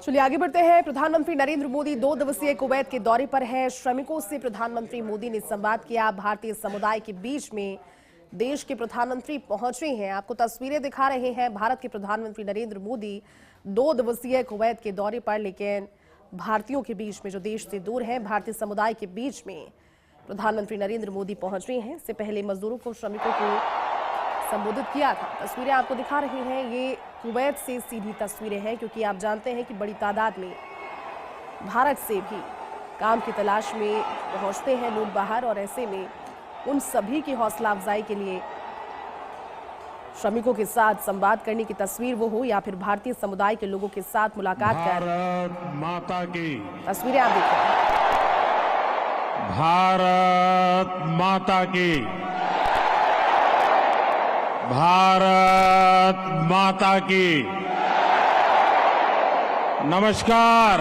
चलिए आगे बढ़ते हैं। प्रधानमंत्री नरेंद्र मोदी 2 दिवसीय कुवैत के दौरे पर हैं। श्रमिकों से प्रधानमंत्री मोदी ने संवाद किया। भारतीय समुदाय के बीच में देश के प्रधानमंत्री पहुंचे हैं। आपको तस्वीरें दिखा रहे हैं। भारत के प्रधानमंत्री नरेंद्र मोदी 2 दिवसीय कुवैत के दौरे पर, लेकिन भारतीयों के बीच में जो देश से दूर है, भारतीय समुदाय के बीच में प्रधानमंत्री नरेंद्र मोदी पहुंचे हैं। इससे पहले मजदूरों को, श्रमिकों को संबोधित किया था। तस्वीरें आपको दिखा रहे हैं। ये कुवैत से सीधी तस्वीरें हैं, क्योंकि आप जानते हैं कि बड़ी तादाद में भारत से भी काम की तलाश में पहुंचते हैं लोग बाहर, और ऐसे में उन सभी की हौसला अफजाई के लिए श्रमिकों के साथ संवाद करने की तस्वीर वो हो, या फिर भारतीय समुदाय के लोगों के साथ मुलाकात कर भारत माता की तस्वीरें आप देख रहे हैं। भारत माता की, भारत माता की नमस्कार।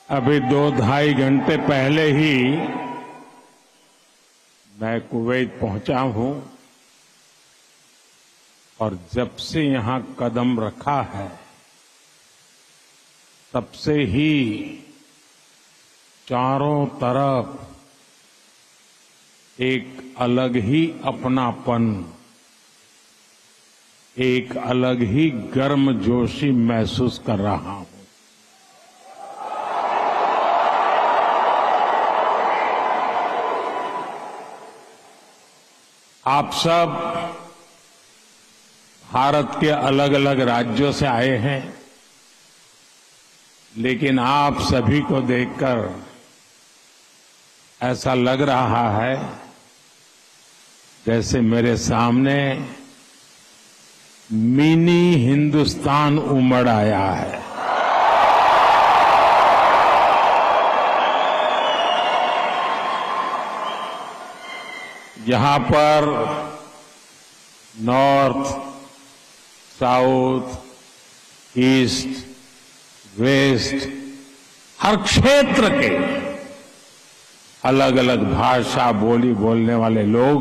अभी 2-2.5 घंटे पहले ही मैं कुवैत पहुंचा हूं, और जब से यहां कदम रखा है तब से ही चारों तरफ एक अलग ही अपनापन, एक अलग ही गर्मजोशी महसूस कर रहा हूं। आप सब भारत के अलग अलग राज्यों से आए हैं, लेकिन आप सभी को देखकर ऐसा लग रहा है जैसे मेरे सामने मिनी हिंदुस्तान उमड़ आया है। यहां पर नॉर्थ, साउथ, ईस्ट, वेस्ट, हर क्षेत्र के अलग अलग भाषा बोली बोलने वाले लोग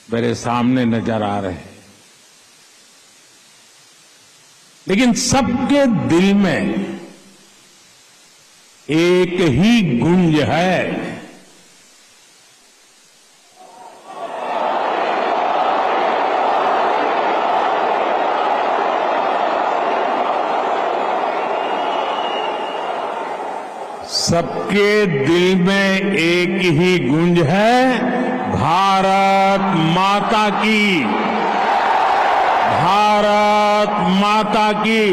मेरे सामने नजर आ रहे हैं, लेकिन सबके दिल में एक ही गूंज है। सबके दिल में एक ही गूंज है, भारत माता की, भारत माता की।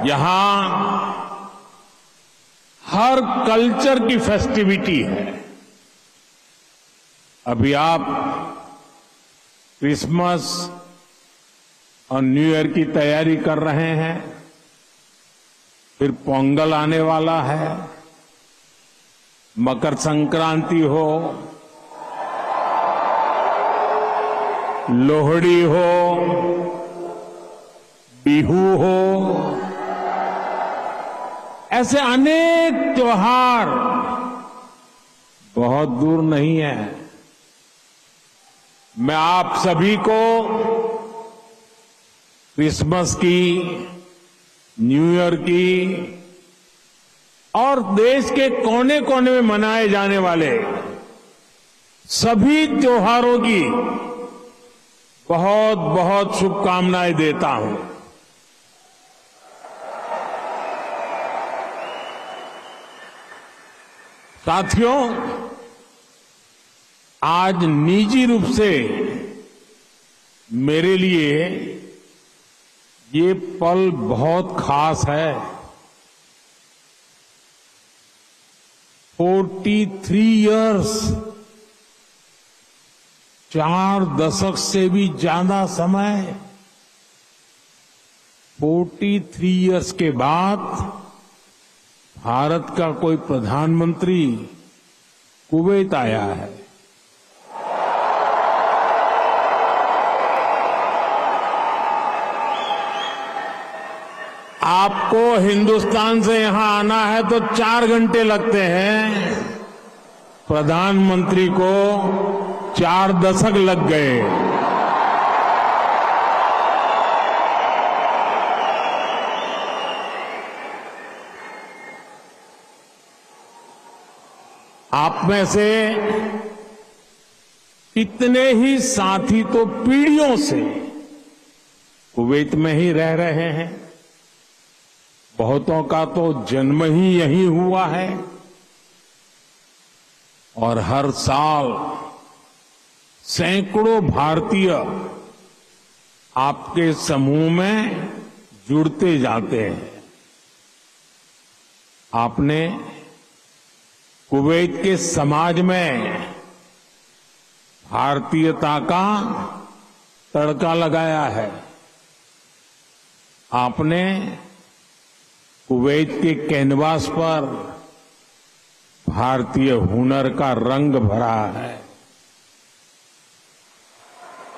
यहां हर कल्चर की फेस्टिविटी है। अभी आप क्रिसमस और न्यू ईयर की तैयारी कर रहे हैं, फिर पोंगल आने वाला है, मकर संक्रांति हो, लोहड़ी हो, बिहू हो, ऐसे अनेक त्योहार बहुत दूर नहीं है। मैं आप सभी को क्रिसमस की, न्यू ईयर की और देश के कोने कोने में मनाए जाने वाले सभी त्योहारों की बहुत बहुत शुभकामनाएं देता हूं। साथियों, आज निजी रूप से मेरे लिए ये पल बहुत खास है। 43 इयर्स 4 दशक से भी ज्यादा समय 43 इयर्स के बाद भारत का कोई प्रधानमंत्री कुवैत आया है। आपको हिंदुस्तान से यहां आना है तो 4 घंटे लगते हैं, प्रधानमंत्री को 4 दशक लग गए। आप में से इतने ही साथी तो पीढ़ियों से कुवैत में ही रह रहे हैं। बहुतों का तो जन्म ही यहीं हुआ है और हर साल सैकड़ों भारतीय आपके समूह में जुड़ते जाते हैं। आपने कुवैत के समाज में भारतीयता का तड़का लगाया है। आपने कुवैत के कैनवास पर भारतीय हुनर का रंग भरा है।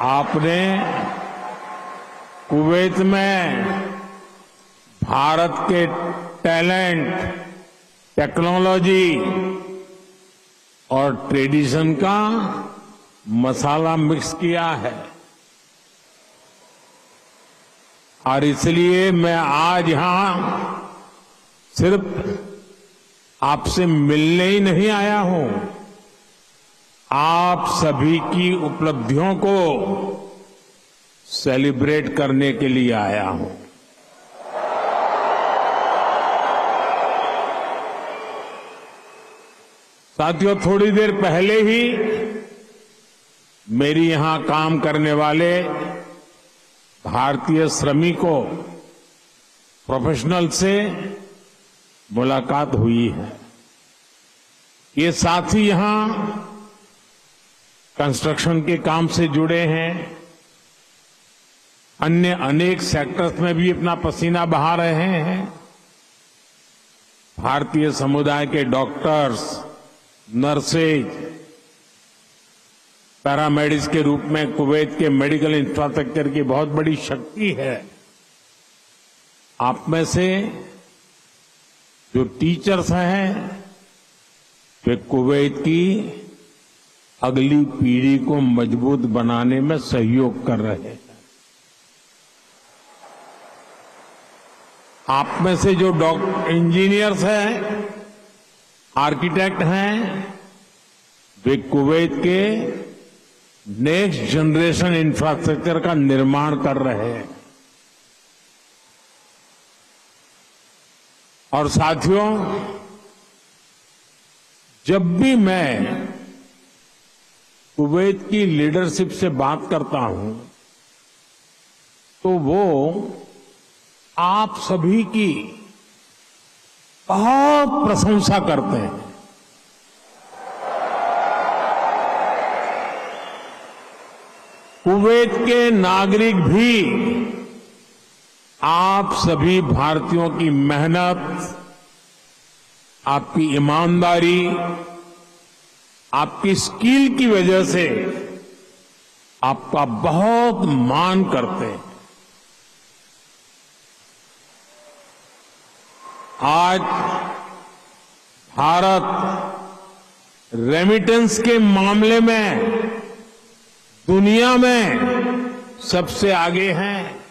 आपने कुवैत में भारत के टैलेंट, टेक्नोलॉजी और ट्रेडिशन का मसाला मिक्स किया है। और इसलिए मैं आज यहां सिर्फ आपसे मिलने ही नहीं आया हूं, आप सभी की उपलब्धियों को सेलिब्रेट करने के लिए आया हूं। साथियों, थोड़ी देर पहले ही मेरी यहां काम करने वाले भारतीय श्रमिकों, प्रोफेशनल से मुलाकात हुई है। ये साथी यहां कंस्ट्रक्शन के काम से जुड़े हैं, अन्य अनेक सेक्टर्स में भी अपना पसीना बहा रहे हैं। भारतीय समुदाय के डॉक्टर्स, नर्सेज, पैरामेडिक्स के रूप में कुवैत के मेडिकल इंफ्रास्ट्रक्चर की बहुत बड़ी शक्ति है। आप में से जो टीचर्स हैं, वे कुवैत की अगली पीढ़ी को मजबूत बनाने में सहयोग कर रहे हैं। आप में से जो इंजीनियर्स हैं, आर्किटेक्ट हैं, वे कुवैत के नेक्स्ट जनरेशन इंफ्रास्ट्रक्चर का निर्माण कर रहे हैं। और साथियों, जब भी मैं कुवैत की लीडरशिप से बात करता हूं तो वो आप सभी की बहुत प्रशंसा करते हैं। कुवैत के नागरिक भी आप सभी भारतीयों की मेहनत, आपकी ईमानदारी, आपकी स्किल की वजह से आपका बहुत मान करते हैं। आज भारत रेमिटेंस के मामले में दुनिया में सबसे आगे है,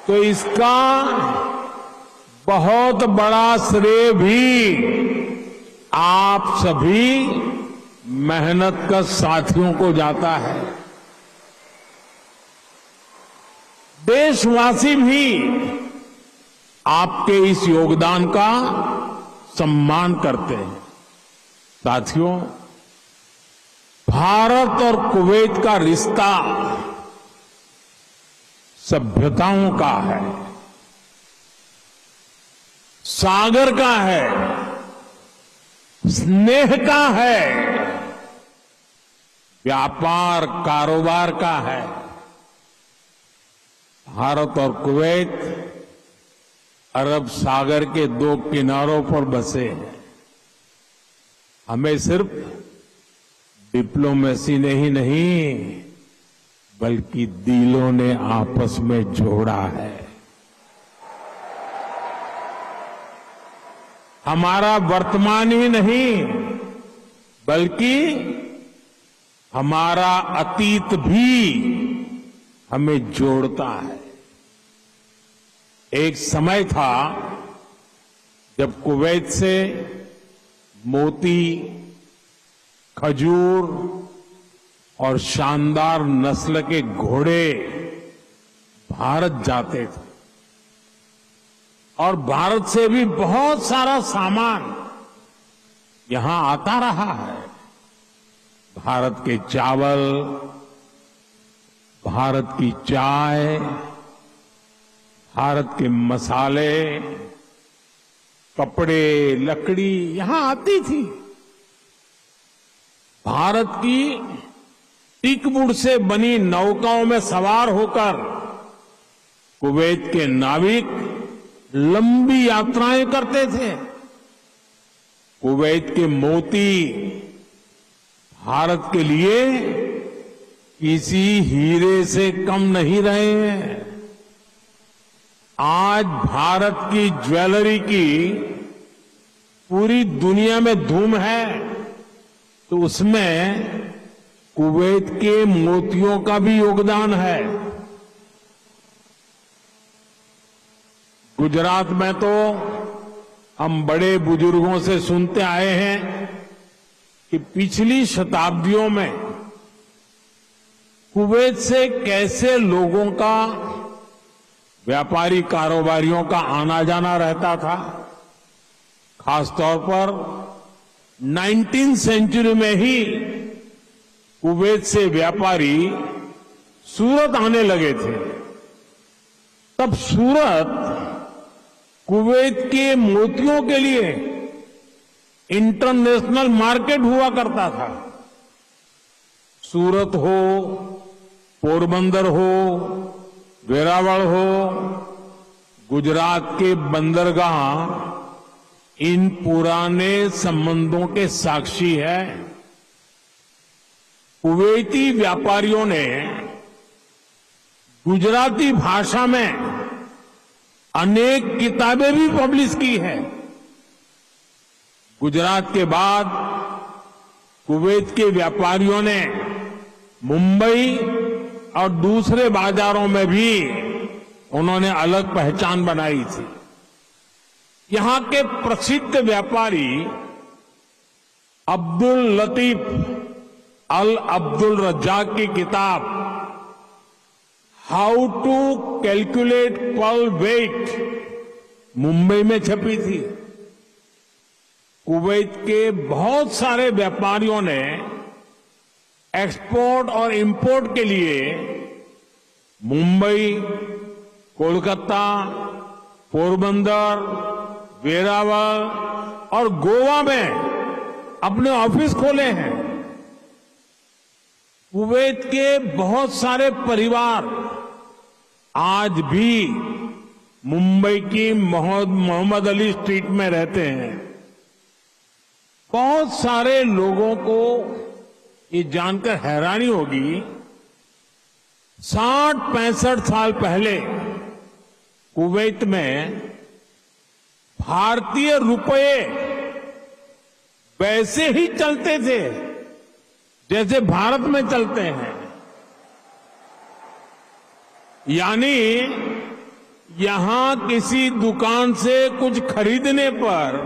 तो इसका बहुत बड़ा श्रेय भी आप सभी मेहनत का साथियों को जाता है। देशवासी भी आपके इस योगदान का सम्मान करते हैं। साथियों, भारत और कुवैत का रिश्ता सभ्यताओं का है, सागर का है, स्नेह का है, व्यापार कारोबार का है। भारत और कुवैत अरब सागर के दो किनारों पर बसे हैं। हमें सिर्फ डिप्लोमेसी ने ही नहीं बल्कि दिलों ने आपस में जोड़ा है। हमारा वर्तमान ही नहीं बल्कि हमारा अतीत भी हमें जोड़ता है। एक समय था जब कुवैत से मोती, खजूर और शानदार नस्ल के घोड़े भारत जाते थे और भारत से भी बहुत सारा सामान यहां आता रहा है। भारत के चावल, भारत की चाय, भारत के मसाले, कपड़े, लकड़ी यहां आती थी। भारत की टीकवुड से बनी नौकाओं में सवार होकर कुवैत के नाविक लंबी यात्राएं करते थे। कुवैत के मोती भारत के लिए किसी हीरे से कम नहीं रहे हैं। आज भारत की ज्वेलरी की पूरी दुनिया में धूम है तो उसमें कुवैत के मोतियों का भी योगदान है। गुजरात में तो हम बड़े बुजुर्गों से सुनते आए हैं कि पिछली शताब्दियों में कुवैत से कैसे लोगों का, व्यापारी कारोबारियों का आना जाना रहता था। खासतौर पर 19वीं सेंचुरी में ही कुवैत से व्यापारी सूरत आने लगे थे। तब सूरत कुवैत के मोतियों के लिए इंटरनेशनल मार्केट हुआ करता था। सूरत हो, पोरबंदर हो, वेरावल हो, गुजरात के बंदरगाह इन पुराने संबंधों के साक्षी है। कुवैती व्यापारियों ने गुजराती भाषा में अनेक किताबें भी पब्लिश की है। गुजरात के बाद कुवैत के व्यापारियों ने मुंबई और दूसरे बाजारों में भी उन्होंने अलग पहचान बनाई थी। यहां के प्रसिद्ध व्यापारी अब्दुल लतीफ अल अब्दुल रज्जाक की किताब how to calculate pearl weight Mumbai में छपी थी। कुवैत के बहुत सारे व्यापारियों ने एक्सपोर्ट और इंपोर्ट के लिए मुंबई, कोलकाता, पोरबंदर, वेरावल और गोवा में अपने ऑफिस खोले हैं। कुवैत के बहुत सारे परिवार आज भी मुंबई की मोहम्मद अली स्ट्रीट में रहते हैं। बहुत सारे लोगों को ये जानकर हैरानी होगी, 60-65 साल पहले कुवैत में भारतीय रुपये वैसे ही चलते थे जैसे भारत में चलते हैं। यानी यहां किसी दुकान से कुछ खरीदने पर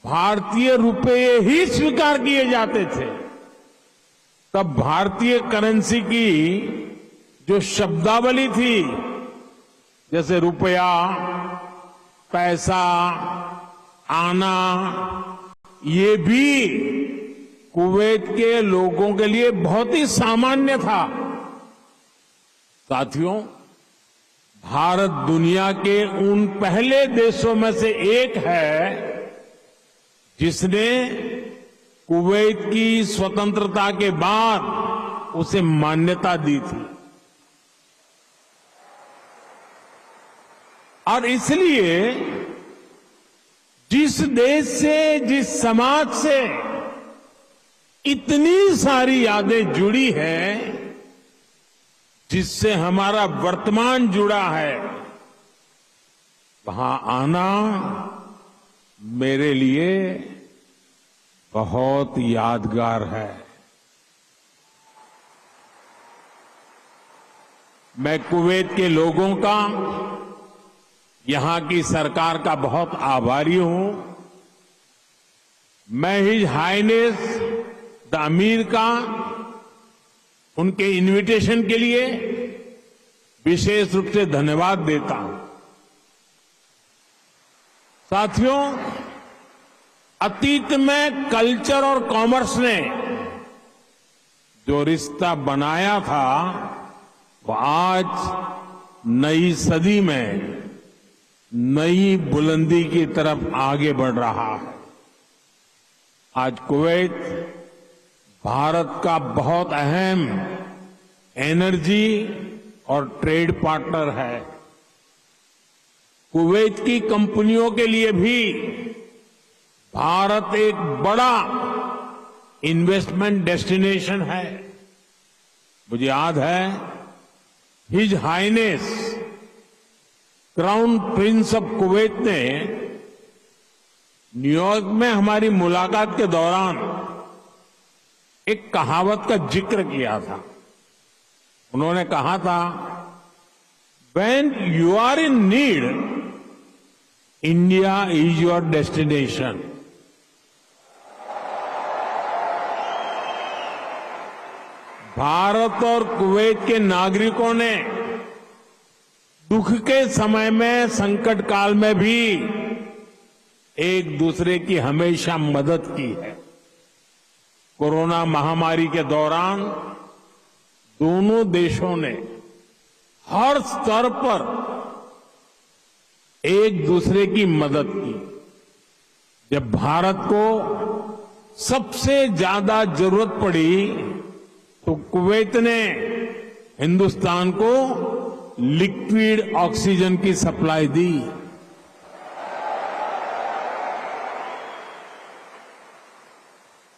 भारतीय रुपये ही स्वीकार किए जाते थे। तब भारतीय करेंसी की जो शब्दावली थी, जैसे रुपया, पैसा, आना, ये भी कुवैत के लोगों के लिए बहुत ही सामान्य था। साथियों, भारत दुनिया के उन पहले देशों में से एक है जिसने कुवैत की स्वतंत्रता के बाद उसे मान्यता दी थी। और इसलिए जिस देश से, जिस समाज से इतनी सारी यादें जुड़ी हैं, जिससे हमारा वर्तमान जुड़ा है, वहां आना मेरे लिए बहुत यादगार है। मैं कुवैत के लोगों का, यहां की सरकार का बहुत आभारी हूं। मैं हिज हाइनेस द अमीर का उनके इनविटेशन के लिए विशेष रूप से धन्यवाद देता हूं। साथियों, अतीत में कल्चर और कॉमर्स ने जो रिश्ता बनाया था, वो आज नई सदी में नई बुलंदी की तरफ आगे बढ़ रहा है। आज कुवैत भारत का बहुत अहम एनर्जी और ट्रेड पार्टनर है। कुवैत की कंपनियों के लिए भी भारत एक बड़ा इन्वेस्टमेंट डेस्टिनेशन है। मुझे याद है, his highness crown prince of Kuwait ने न्यूयॉर्क में हमारी मुलाकात के दौरान एक कहावत का जिक्र किया था। उन्होंने कहा था, "When you are in need, India is your destination." Bharat और कुवैत के नागरिकों ने दुख के समय में, संकट काल में भी एक दूसरे की हमेशा मदद की है। कोरोना महामारी के दौरान दोनों देशों ने हर स्तर पर एक दूसरे की मदद की। जब भारत को सबसे ज्यादा जरूरत पड़ी, तो कुवैत ने हिंदुस्तान को लिक्विड ऑक्सीजन की सप्लाई दी।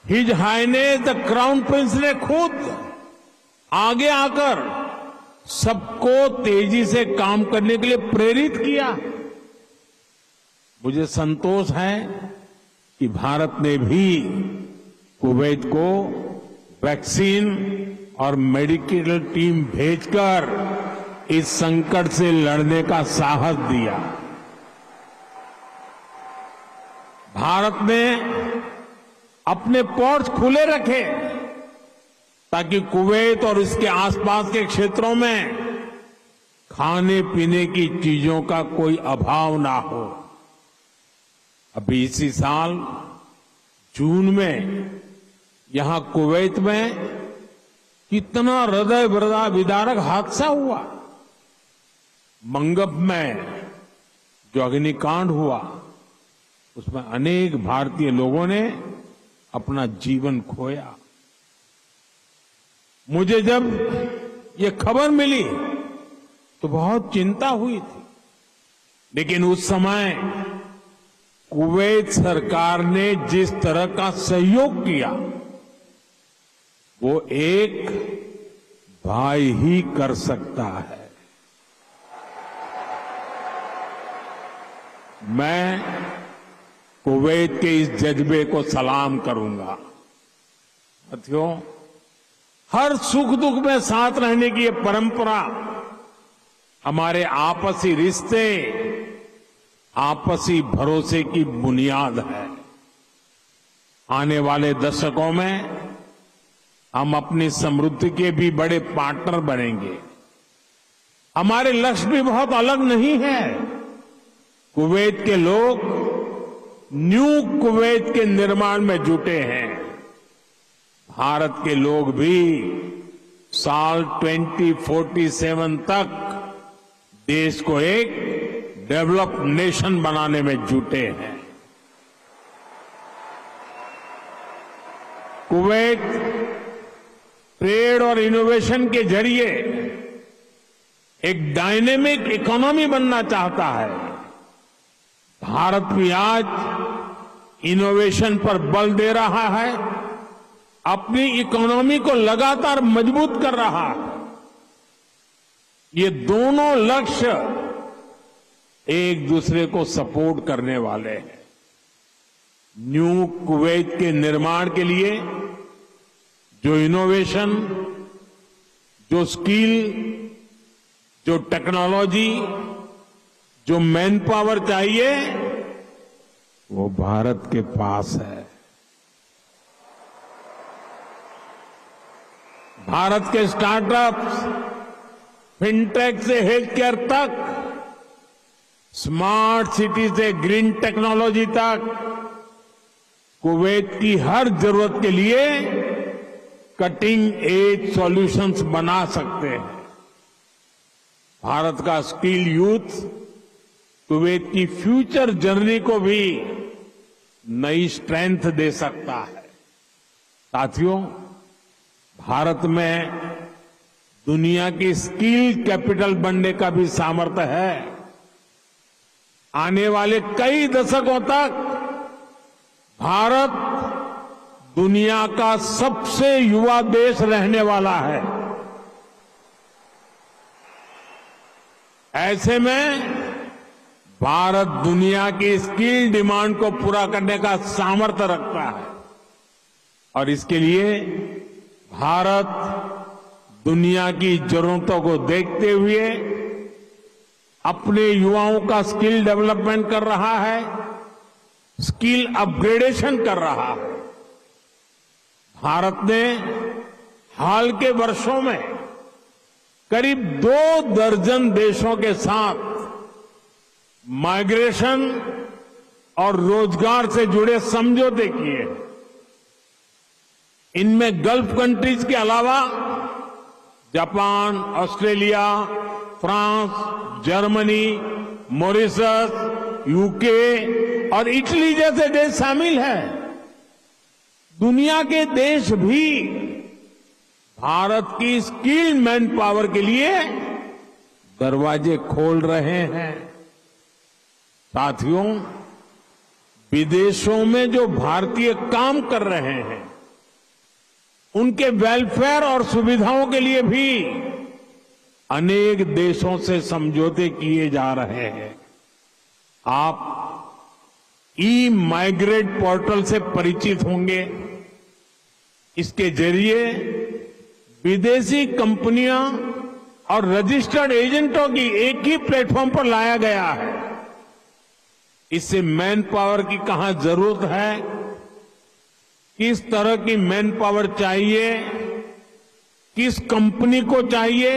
His highness the crown prince ने खुद आगे आकर सबको तेजी से काम करने के लिए प्रेरित किया। मुझे संतोष है कि भारत ने भी कुवैत को वैक्सीन और मेडिकल टीम भेजकर इस संकट से लड़ने का साहस दिया। भारत ने अपने पोर्ट्स खुले रखे ताकि कुवैत और इसके आसपास के क्षेत्रों में खाने पीने की चीजों का कोई अभाव ना हो। अभी इसी साल जून में यहां कुवैत में कितना हृदय विदारक हादसा हुआ। मंगब में जो अग्निकांड हुआ, उसमें अनेक भारतीय लोगों ने अपना जीवन खोया। मुझे जब ये खबर मिली तो बहुत चिंता हुई थी, लेकिन उस समय कुवैत सरकार ने जिस तरह का सहयोग किया, वो एक भाई ही कर सकता है। मैं कुवैत के इस जज्बे को सलाम करूंगा। साथियों, हर सुख दुख में साथ रहने की ये परंपरा हमारे आपसी रिश्ते, आपसी भरोसे की बुनियाद है। आने वाले दशकों में हम अपनी समृद्धि के भी बड़े पार्टनर बनेंगे। हमारे लक्ष्य भी बहुत अलग नहीं है। कुवैत के लोग न्यू कुवैत के निर्माण में जुटे हैं। भारत के लोग भी साल 2047 तक देश को एक डेवलप्ड नेशन बनाने में जुटे हैं। कुवैत ट्रेड और इनोवेशन के जरिए एक डायनेमिक इकोनॉमी बनना चाहता है। भारत भी आज इनोवेशन पर बल दे रहा है, अपनी इकोनॉमी को लगातार मजबूत कर रहा है। ये दोनों लक्ष्य एक दूसरे को सपोर्ट करने वाले हैं। न्यू कुवैत के निर्माण के लिए जो इनोवेशन, जो स्किल, जो टेक्नोलॉजी, जो मैन पावर चाहिए, वो भारत के पास है। भारत के स्टार्टअप्स, फिनटेक से हेल्थ केयर तक, स्मार्ट सिटी से ग्रीन टेक्नोलॉजी तक, कुवैत की हर जरूरत के लिए कटिंग एज सॉल्यूशंस बना सकते हैं। भारत का स्किल यूथ कुवैत की फ्यूचर जर्नी को भी नई स्ट्रेंथ दे सकता है। साथियों, भारत में दुनिया की स्किल कैपिटल बनने का भी सामर्थ्य है। आने वाले कई दशकों तक भारत दुनिया का सबसे युवा देश रहने वाला है। ऐसे में भारत दुनिया की स्किल डिमांड को पूरा करने का सामर्थ्य रखता है और इसके लिए भारत दुनिया की जरूरतों को देखते हुए अपने युवाओं का स्किल डेवलपमेंट कर रहा है, स्किल अपग्रेडेशन कर रहा है। भारत ने हाल के वर्षों में करीब 2 दर्जन देशों के साथ माइग्रेशन और रोजगार से जुड़े समझौते किए। इनमें गल्फ कंट्रीज के अलावा Japan, Australia, France, Germany, Mauritius, UK और इटली जैसे देश शामिल हैं। दुनिया के देश भी भारत की स्किल्ड मैन पावर के लिए दरवाजे खोल रहे हैं। साथियों, विदेशों में जो भारतीय काम कर रहे हैं, उनके वेलफेयर और सुविधाओं के लिए भी अनेक देशों से समझौते किए जा रहे हैं। आप ई माइग्रेट पोर्टल से परिचित होंगे। इसके जरिए विदेशी कंपनियां और रजिस्टर्ड एजेंटों की एक ही प्लेटफॉर्म पर लाया गया है। इससे मैन पावर की कहां जरूरत है, किस तरह की मैन पावर चाहिए, किस कंपनी को चाहिए,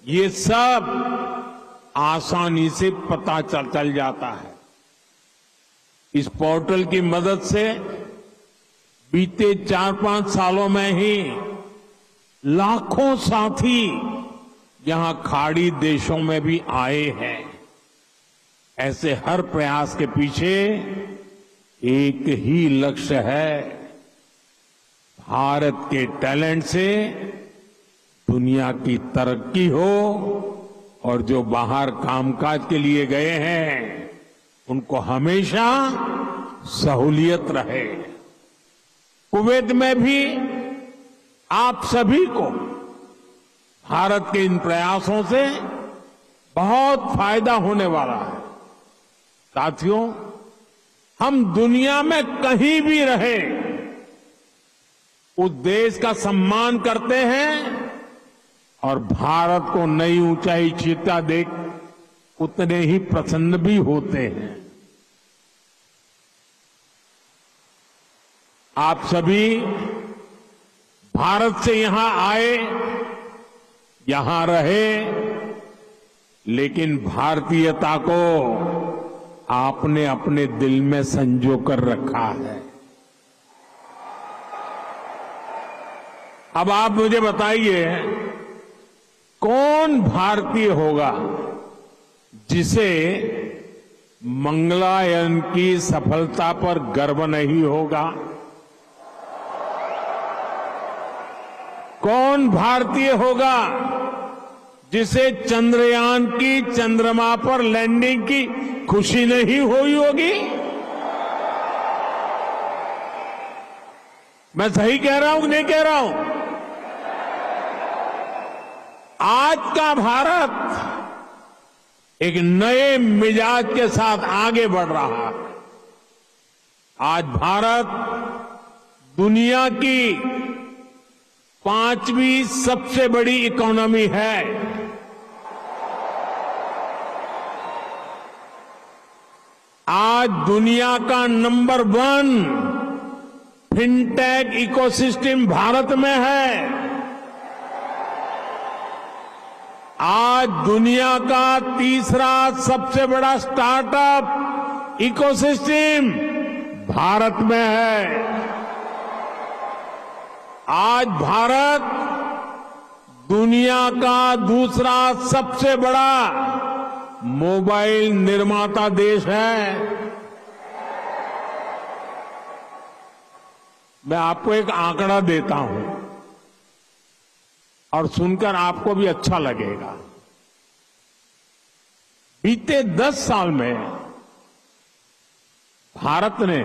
ये सब आसानी से पता चल जाता है। इस पोर्टल की मदद से बीते 4-5 सालों में ही लाखों साथी यहां खाड़ी देशों में भी आए हैं। ऐसे हर प्रयास के पीछे एक ही लक्ष्य है, भारत के टैलेंट से दुनिया की तरक्की हो और जो बाहर कामकाज के लिए गए हैं उनको हमेशा सहूलियत रहे। कुवैत में भी आप सभी को भारत के इन प्रयासों से बहुत फायदा होने वाला है। साथियों, हम दुनिया में कहीं भी रहे, उस देश का सम्मान करते हैं और भारत को नई ऊंचाई छूता देख उतने ही प्रसन्न भी होते हैं। आप सभी भारत से यहां आए, यहां रहे, लेकिन भारतीयता को आपने अपने दिल में संजो कर रखा है। अब आप मुझे बताइए, कौन भारतीय होगा जिसे मंगलायन की सफलता पर गर्व नहीं होगा? कौन भारतीय होगा जिसे चंद्रयान की चंद्रमा पर लैंडिंग की खुशी नहीं हुई होगी? मैं सही कह रहा हूं कि नहीं कह रहा हूं? आज का भारत एक नए मिजाज के साथ आगे बढ़ रहा है। आज भारत दुनिया की 5वीं सबसे बड़ी इकोनॉमी है। आज दुनिया का नंबर 1 फिनटेक इकोसिस्टम भारत में है। आज दुनिया का तीसरा सबसे बड़ा स्टार्टअप इकोसिस्टम भारत में है। आज भारत दुनिया का दूसरा सबसे बड़ा मोबाइल निर्माता देश है। मैं आपको एक आंकड़ा देता हूं और सुनकर आपको भी अच्छा लगेगा। बीते 10 साल में भारत ने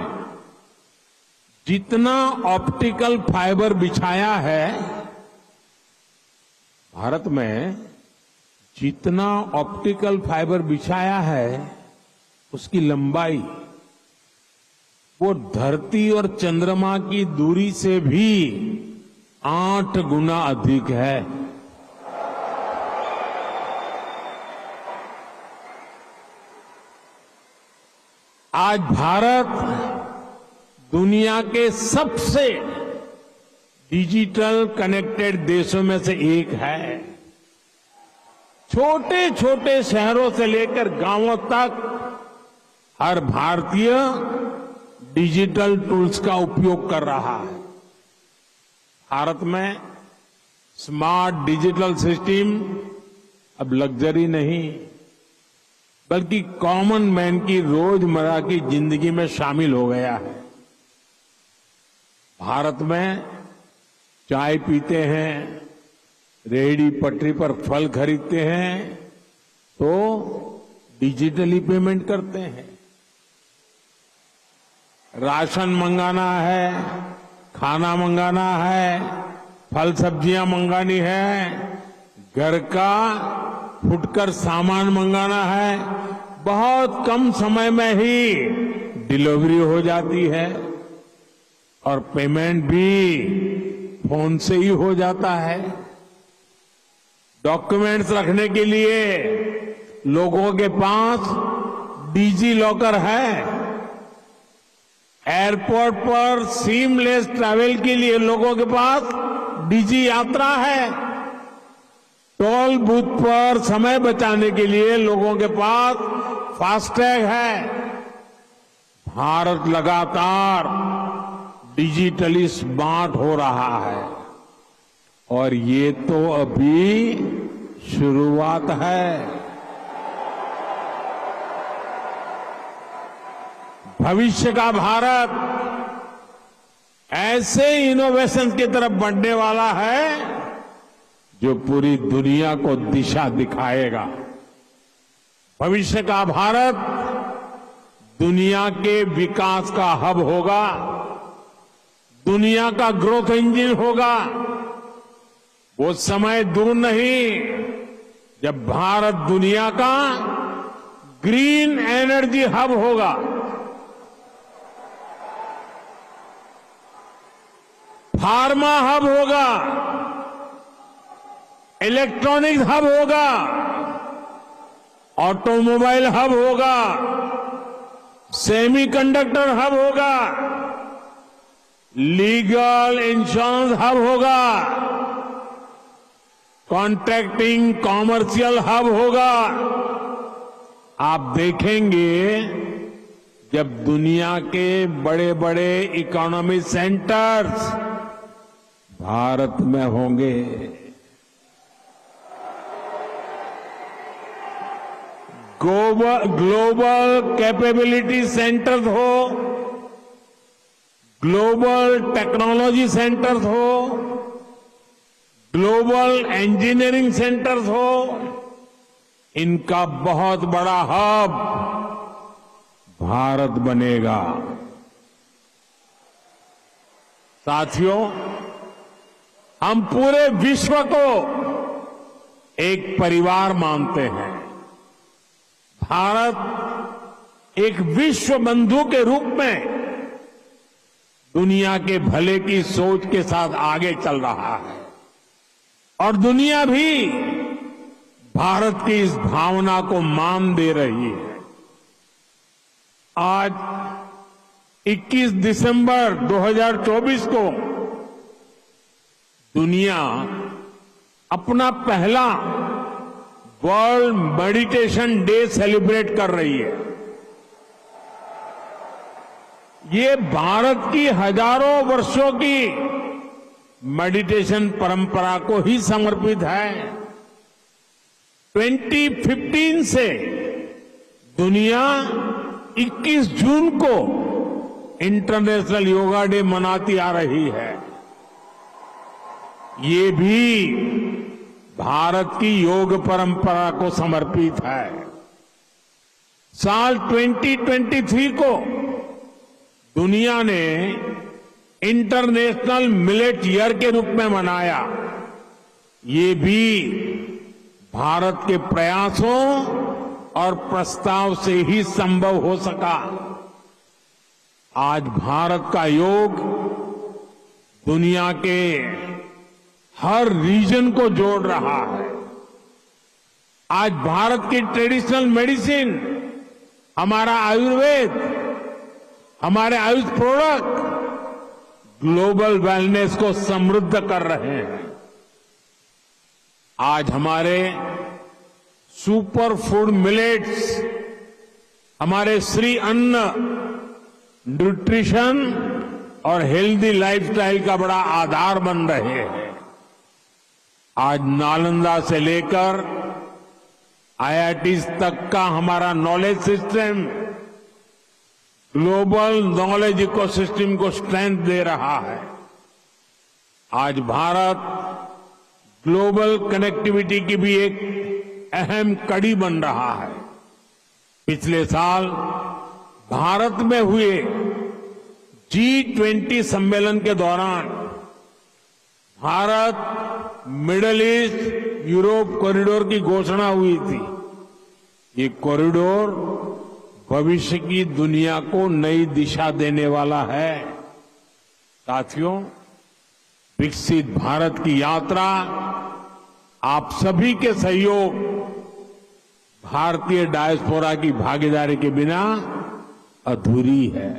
जितना ऑप्टिकल फाइबर बिछाया है, भारत में जितना ऑप्टिकल फाइबर बिछाया है उसकी लंबाई वो धरती और चंद्रमा की दूरी से भी 8 गुना अधिक है। आज भारत दुनिया के सबसे डिजिटल कनेक्टेड देशों में से एक है। छोटे छोटे शहरों से लेकर गांवों तक हर भारतीय डिजिटल टूल्स का उपयोग कर रहा है। भारत में स्मार्ट डिजिटल सिस्टम अब लग्जरी नहीं बल्कि कॉमन मैन की रोजमर्रा की जिंदगी में शामिल हो गया है। भारत में चाय पीते हैं, रेहड़ी पटरी पर फल खरीदते हैं तो डिजिटली पेमेंट करते हैं। राशन मंगाना है, खाना मंगाना है, फल सब्जियां मंगानी है, घर का फुटकर सामान मंगाना है, बहुत कम समय में ही डिलीवरी हो जाती है और पेमेंट भी फोन से ही हो जाता है। डॉक्यूमेंट्स रखने के लिए लोगों के पास डिजी लॉकर है। एयरपोर्ट पर सीमलेस ट्रैवल के लिए लोगों के पास डिजी यात्रा है। टोल बूथ पर समय बचाने के लिए लोगों के पास फास्टैग है। भारत लगातार डिजिटली स्मार्ट हो रहा है और ये तो अभी शुरुआत है। भविष्य का भारत ऐसे इनोवेशन की तरफ बढ़ने वाला है जो पूरी दुनिया को दिशा दिखाएगा। भविष्य का भारत दुनिया के विकास का हब होगा, दुनिया का ग्रोथ इंजन होगा। वो समय दूर नहीं जब भारत दुनिया का ग्रीन एनर्जी हब होगा। फार्मा हब होगा, इलेक्ट्रॉनिक्स हब होगा, ऑटोमोबाइल हब होगा, सेमीकंडक्टर हब होगा, लीगल इंश्योरेंस हब होगा, कॉन्ट्रैक्टिंग कॉमर्शियल हब होगा। आप देखेंगे जब दुनिया के बड़े बड़े इकोनॉमी सेंटर्स भारत में होंगे। ग्लोबल कैपेबिलिटी सेंटर्स हो, ग्लोबल टेक्नोलॉजी सेंटर्स हो, ग्लोबल इंजीनियरिंग सेंटर्स हो, इनका बहुत बड़ा हब भारत बनेगा। साथियों, हम पूरे विश्व को एक परिवार मानते हैं। भारत एक विश्व बंधु के रूप में दुनिया के भले की सोच के साथ आगे चल रहा है और दुनिया भी भारत की इस भावना को मान दे रही है। आज 21 दिसंबर 2024 को दुनिया अपना पहला वर्ल्ड मेडिटेशन डे सेलिब्रेट कर रही है। ये भारत की हजारों वर्षों की मेडिटेशन परंपरा को ही समर्पित है। 2015 से दुनिया 21 जून को इंटरनेशनल योगा डे मनाती आ रही है। ये भी भारत की योग परंपरा को समर्पित है। साल 2023 को दुनिया ने इंटरनेशनल मिलेट ईयर के रूप में मनाया। ये भी भारत के प्रयासों और प्रस्ताव से ही संभव हो सका। आज भारत का योग दुनिया के हर रीजन को जोड़ रहा है। आज भारत की ट्रेडिशनल मेडिसिन, हमारा आयुर्वेद, हमारे आयुष प्रोडक्ट ग्लोबल वेलनेस को समृद्ध कर रहे हैं। आज हमारे सुपर फूड मिलेट्स, हमारे श्री अन्न न्यूट्रिशन और हेल्दी लाइफस्टाइल का बड़ा आधार बन रहे हैं। आज नालंदा से लेकर आईआईटीज तक का हमारा knowledge system global knowledge ecosystem को स्ट्रेंथ दे रहा है। आज भारत ग्लोबल कनेक्टिविटी की भी एक अहम कड़ी बन रहा है। पिछले साल भारत में हुए G20 सम्मेलन के दौरान Bharat middle east Europe corridor की घोषणा हुई थी। ये कॉरिडोर भविष्य की दुनिया को नई दिशा देने वाला है। साथियों, विकसित भारत की यात्रा आप सभी के सहयोग, भारतीय डायस्पोरा की भागीदारी के बिना अधूरी है।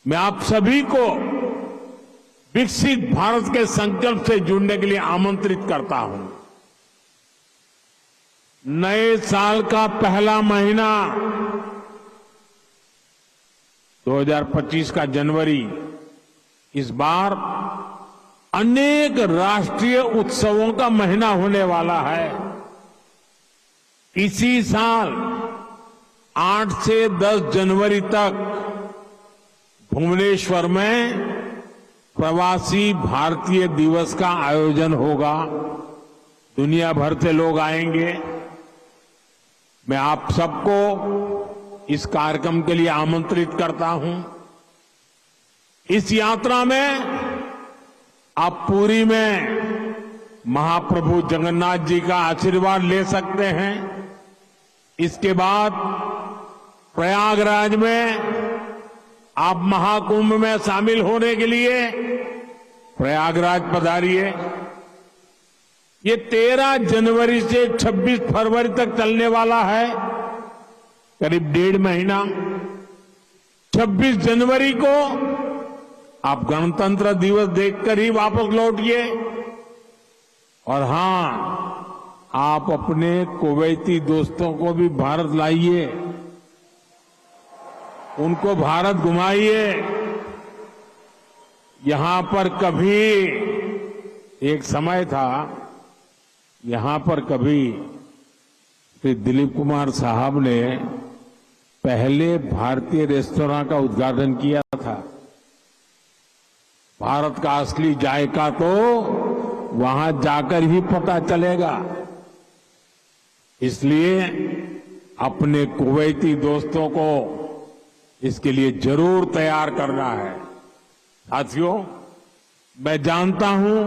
मैं आप सभी को विकसित भारत के संकल्प से जुड़ने के लिए आमंत्रित करता हूं। नए साल का पहला महीना 2025 का जनवरी इस बार अनेक राष्ट्रीय उत्सवों का महीना होने वाला है। इसी साल 8 से 10 जनवरी तक भुवनेश्वर में प्रवासी भारतीय दिवस का आयोजन होगा। दुनिया भर से लोग आएंगे। मैं आप सबको इस कार्यक्रम के लिए आमंत्रित करता हूं। इस यात्रा में आप पुरी में महाप्रभु जगन्नाथ जी का आशीर्वाद ले सकते हैं। इसके बाद प्रयागराज में आप महाकुंभ में शामिल होने के लिए प्रयागराज पधारिए। ये 13 जनवरी से 26 फरवरी तक चलने वाला है, करीब 1.5 महीना। 26 जनवरी को आप गणतंत्र दिवस देखकर ही वापस लौटिए। और हां, आप अपने कुवैती दोस्तों को भी भारत लाइए, उनको भारत घुमाइए। यहां पर कभी एक समय था, यहां पर कभी श्री दिलीप कुमार साहब ने पहले भारतीय रेस्तरां का उद्घाटन किया था। भारत का असली जायका तो वहां जाकर ही पता चलेगा। इसलिए अपने कुवैती दोस्तों को इसके लिए जरूर तैयार करना है। साथियों, मैं जानता हूं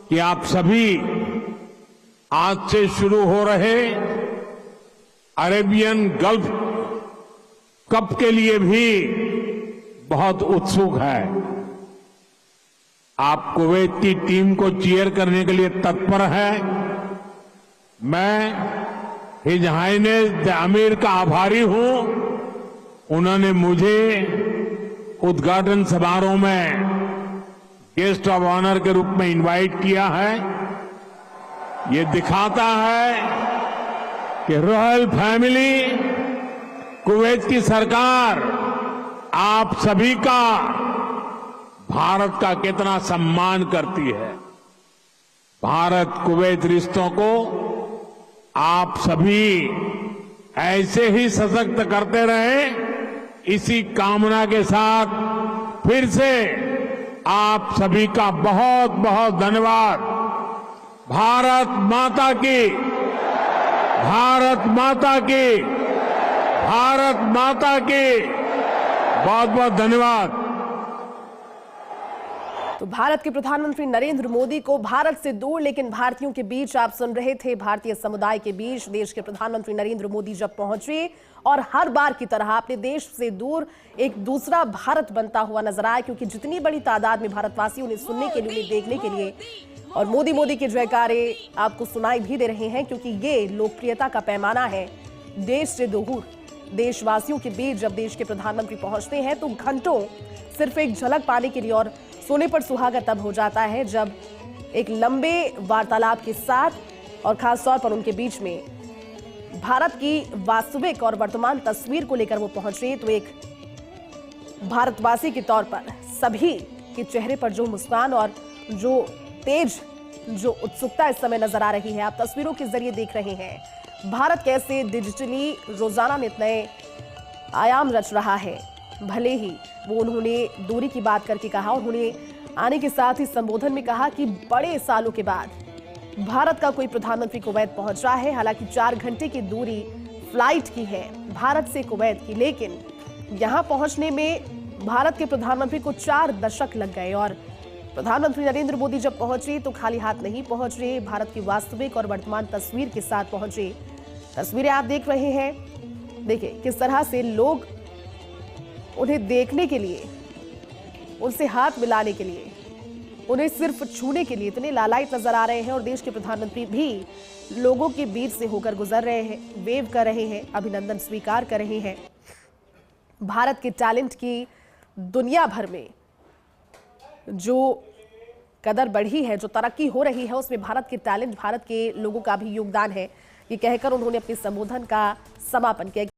कि आप सभी आज से शुरू हो रहे अरेबियन गल्फ कप के लिए भी बहुत उत्सुक है। आप कुवैत की टीम को चीयर करने के लिए तत्पर है। मैं हिज हाइनेस द अमीर का आभारी हूं। उन्होंने मुझे उद्घाटन समारोह में गेस्ट ऑफ ऑनर के रूप में इनवाइट किया है। ये दिखाता है कि रॉयल फैमिली, कुवैत की सरकार आप सभी का, भारत का कितना सम्मान करती है। भारत कुवैत रिश्तों को आप सभी ऐसे ही सशक्त करते रहे। इसी कामना के साथ फिर से आप सभी का बहुत बहुत धन्यवाद। भारत माता की, भारत माता की, भारत माता की, बहुत बहुत धन्यवाद। तो भारत के प्रधानमंत्री नरेंद्र मोदी को भारत से दूर लेकिन भारतीयों के बीच आप सुन रहे थे। भारतीय समुदाय के बीच देश के प्रधानमंत्री नरेंद्र मोदी जब पहुंचे और हर बार की तरह अपने देश से दूर एक दूसरा भारत बनता हुआ नजर आया, क्योंकि जितनी बड़ी तादाद में भारतवासी उन्हें सुनने के लिए, उन्हें देखने के लिए और मोदी मोदी के जयकारे आपको सुनाई भी दे रहे हैं, क्योंकि ये लोकप्रियता का पैमाना है। देश से दूर देशवासियों के बीच जब देश के प्रधानमंत्री पहुंचते हैं तो घंटों सिर्फ एक झलक पाने के लिए और सोने पर सुहागा तब हो जाता है जब एक लंबे वार्तालाप के साथ और खास तौर पर उनके बीच में भारत की वास्तविक और वर्तमान तस्वीर को लेकर वो पहुंचे। तो एक भारतवासी के तौर पर सभी के चेहरे पर जो मुस्कान और जो तेज, जो उत्सुकता इस समय नजर आ रही है, आप तस्वीरों के जरिए देख रहे हैं। भारत कैसे डिजिटली रोजाना नित नए आयाम रच रहा है। भले ही वो उन्होंने दूरी की बात करके कहा, उन्होंने आने के साथ ही संबोधन में कहा कि बड़े सालों के बाद भारत का कोई प्रधानमंत्री कुवैत पहुंच रहा है। हालांकि 4 घंटे की दूरी फ्लाइट की है भारत से कुवैत की, लेकिन यहां पहुंचने में भारत के प्रधानमंत्री को 4 दशक लग गए। और प्रधानमंत्री नरेंद्र मोदी जब पहुंचे तो खाली हाथ नहीं पहुंचे, भारत की वास्तविक और वर्तमान तस्वीर के साथ पहुंचे। तस्वीरें आप देख रहे हैं। देखिए किस तरह से लोग उन्हें देखने के लिए, उनसे हाथ मिलाने के लिए, उन्हें सिर्फ छूने के लिए इतने लालायित नजर आ रहे हैं। और देश के प्रधानमंत्री भी लोगों के बीच से होकर गुजर रहे हैं, वेव कर रहे हैं, अभिनंदन स्वीकार कर रहे हैं। भारत के टैलेंट की दुनिया भर में जो कदर बढ़ी है, जो तरक्की हो रही है, उसमें भारत के टैलेंट, भारत के लोगों का भी योगदान है, ये कहकर उन्होंने अपने संबोधन का समापन किया।